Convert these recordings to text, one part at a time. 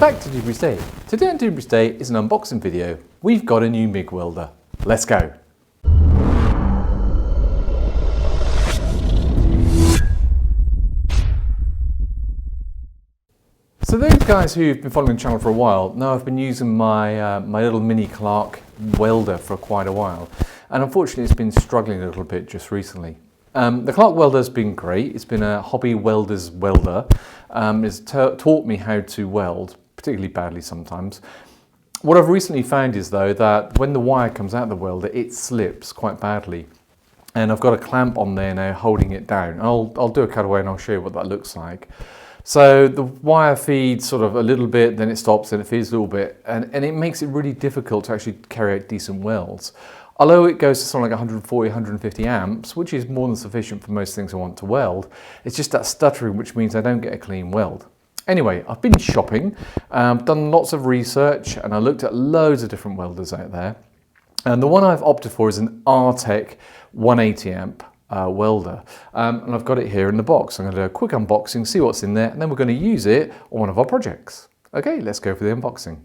back to Doobrey's Day. Today on Doobrey's Day is an unboxing video. We've got a new Mig Welder. Let's go. So those guys who've been following the channel for a while know I've been using my little mini Clark welder for quite a while, and unfortunately it's been struggling a little bit just recently. The Clark welder's been great. It's been a hobby welder's welder. It's taught me how to weld, particularly badly sometimes. What I've recently found is though that when the wire comes out of the welder, it slips quite badly. And I've got a clamp on there now holding it down. I'll do a cutaway and I'll show you what that looks like. So the wire feeds sort of a little bit, then it stops and it feeds a little bit, and it makes it really difficult to actually carry out decent welds. Although it goes to something like 140, 150 amps, which is more than sufficient for most things I want to weld, it's just that stuttering which means I don't get a clean weld. Anyway, I've been shopping, done lots of research, and I looked at loads of different welders out there. And the one I've opted for is an Artec 180 amp welder, and I've got it here in the box. I'm going to do a quick unboxing, see what's in there, and then we're going to use it on one of our projects. Okay, let's go for the unboxing.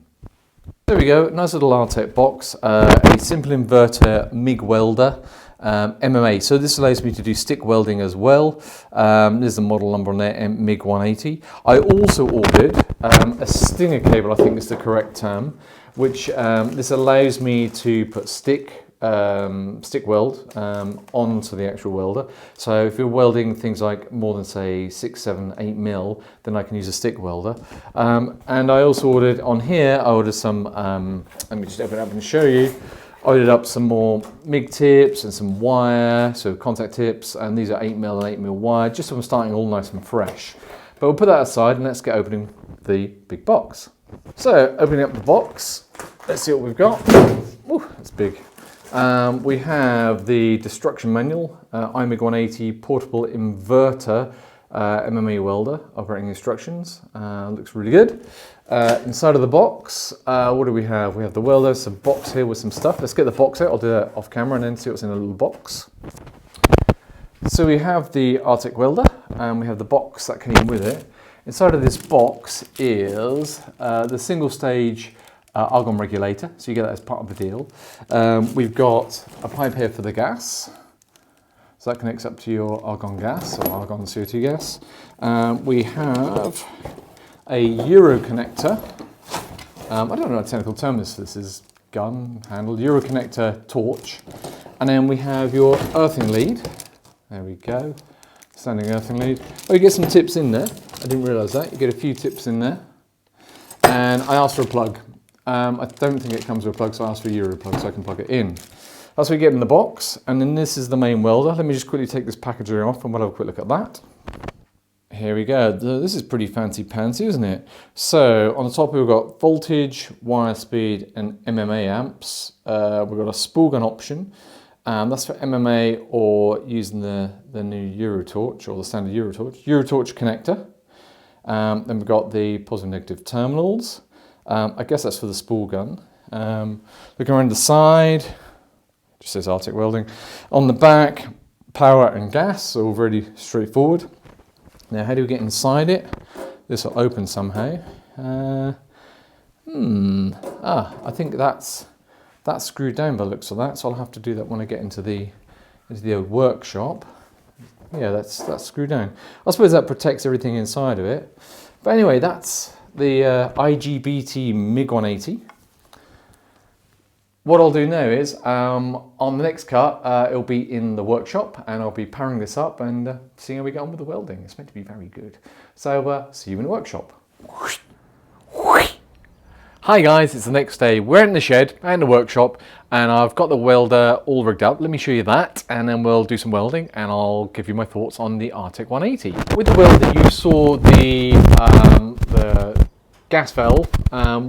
There we go, nice little Artec box, a simple inverter Mig Welder, MMA. So this allows me to do stick welding as well. There's the model number on there, MIG 180. I also ordered a stinger cable, I think is the correct term, which this allows me to put stick weld onto the actual welder. So if you're welding things like more than say 6, 7, 8 mil, then I can use a stick welder. And I also ordered on here, I ordered some, let me just open it up and show you. I ordered up some more MIG tips and some wire, so contact tips, and these are 8 mil and 8 mil wire, just so I'm starting all nice and fresh. But we'll put that aside and let's get opening the big box. So opening up the box, let's see what we've got. Ooh, that's big. We have the destruction manual, MIG 180 portable inverter MMA welder operating instructions. Looks really good. Inside of the box, what do we have? We have the welder, some box here with some stuff. Let's get the box out. I'll do that off camera and then see what's in a little box. So we have the Artec welder and we have the box that came with it. Inside of this box is the single stage argon regulator, so you get that as part of the deal. We've got a pipe here for the gas, so that connects up to your argon gas, or argon CO2 gas. We have a Euro connector. I don't know what technical term this is gun handle, Euro connector torch. And then we have your earthing lead. There we go, standing earthing lead. Oh, you get some tips in there. I didn't realise that. You get a few tips in there. And I asked for a plug. I don't think it comes with a plug, so I asked for a Euro plug so I can plug it in. That's what we get in the box, and then this is the main welder. Let me just quickly take this packaging off and we'll have a quick look at that. Here we go. This is pretty fancy-pantsy, isn't it? So on the top we've got voltage, wire speed, and MMA amps. We've got a spool gun option. That's for MMA or using the new Euro torch, or the standard Euro torch. Euro torch connector. Then we've got the positive and negative terminals. I guess that's for the spool gun. Looking around the side, just says Artec welding. On the back, power and gas, so all very straightforward. Now, how do we get inside it? This will open somehow. I think that's screwed down by the looks of that, so I'll have to do that when I get into the old workshop. Yeah, that's screwed down. I suppose that protects everything inside of it. But anyway, that's the IGBT MIG 180. What I'll do now is, on the next cut, it'll be in the workshop and I'll be powering this up and seeing how we get on with the welding. It's meant to be very good. So, see you in the workshop. Hi guys, it's the next day. We're in the shed and the workshop and I've got the welder all rigged up. Let me show you that and then we'll do some welding and I'll give you my thoughts on the Artec 180. With the welder you saw the gas valve,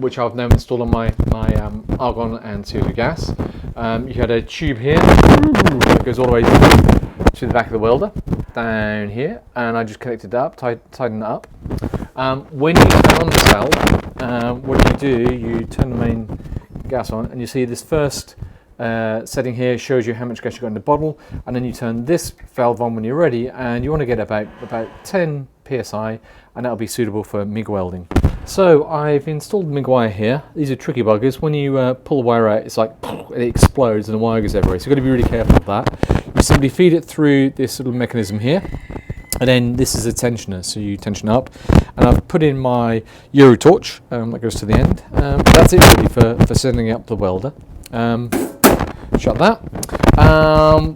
which I've now installed on my argon and CO2 gas. You had a tube here that goes all the way to the back of the welder, down here, and I just connected that up, tightened that up. When you turn on this valve, what you do, you turn the main gas on, and you see this first setting here shows you how much gas you've got in the bottle, and then you turn this valve on when you're ready, and you want to get about 10 psi, and that'll be suitable for MIG welding. So I've installed the Mig wire here. These are tricky buggers. When you pull the wire out, it's like it explodes and the wire goes everywhere. So you've got to be really careful of that. You simply feed it through this little mechanism here, and then this is a tensioner. So you tension up, and I've put in my Euro torch that goes to the end. That's it really for sending up the welder. Shut that.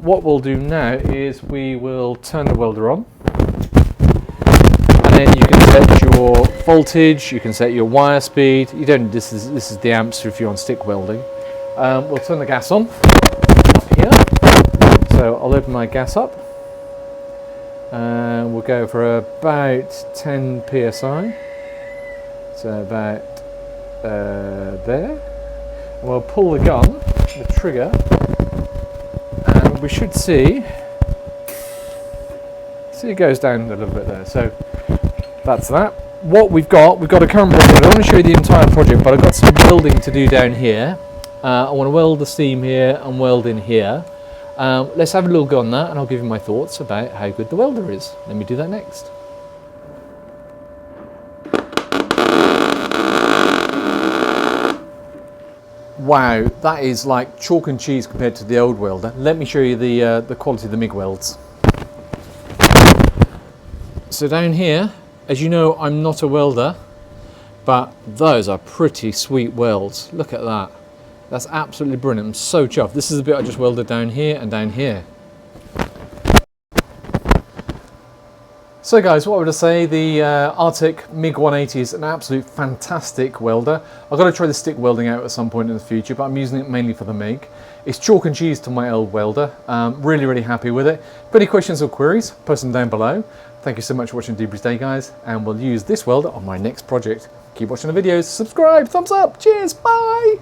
What we'll do now is we will turn the welder on. And then you can set your voltage, you can set your wire speed. You don't. This is the amps if you're on stick welding. We'll turn the gas on up here. So I'll open my gas up, and we'll go for about 10 psi. So about there. And we'll pull the gun, the trigger, and we should see it goes down a little bit there. So that's that. What we've got a current project. I don't want to show you the entire project, but I've got some welding to do down here. I want to weld the seam here and weld in here. Let's have a little go on that, and I'll give you my thoughts about how good the welder is. Let me do that next. Wow, that is like chalk and cheese compared to the old welder. Let me show you the quality of the Mig welds. So down here, as you know, I'm not a welder, but those are pretty sweet welds. Look at that. That's absolutely brilliant. I'm so chuffed. This is the bit I just welded down here and down here. So guys, what would I say? The Artec Mig 180 is an absolute fantastic welder. I've got to try the stick welding out at some point in the future, but I'm using it mainly for the Mig. It's chalk and cheese to my old welder. Really happy with it. If you have any questions or queries, post them down below. Thank you so much for watching Doobrey's Day, guys, and we'll use this welder on my next project. Keep watching the videos, subscribe, thumbs up, cheers, bye!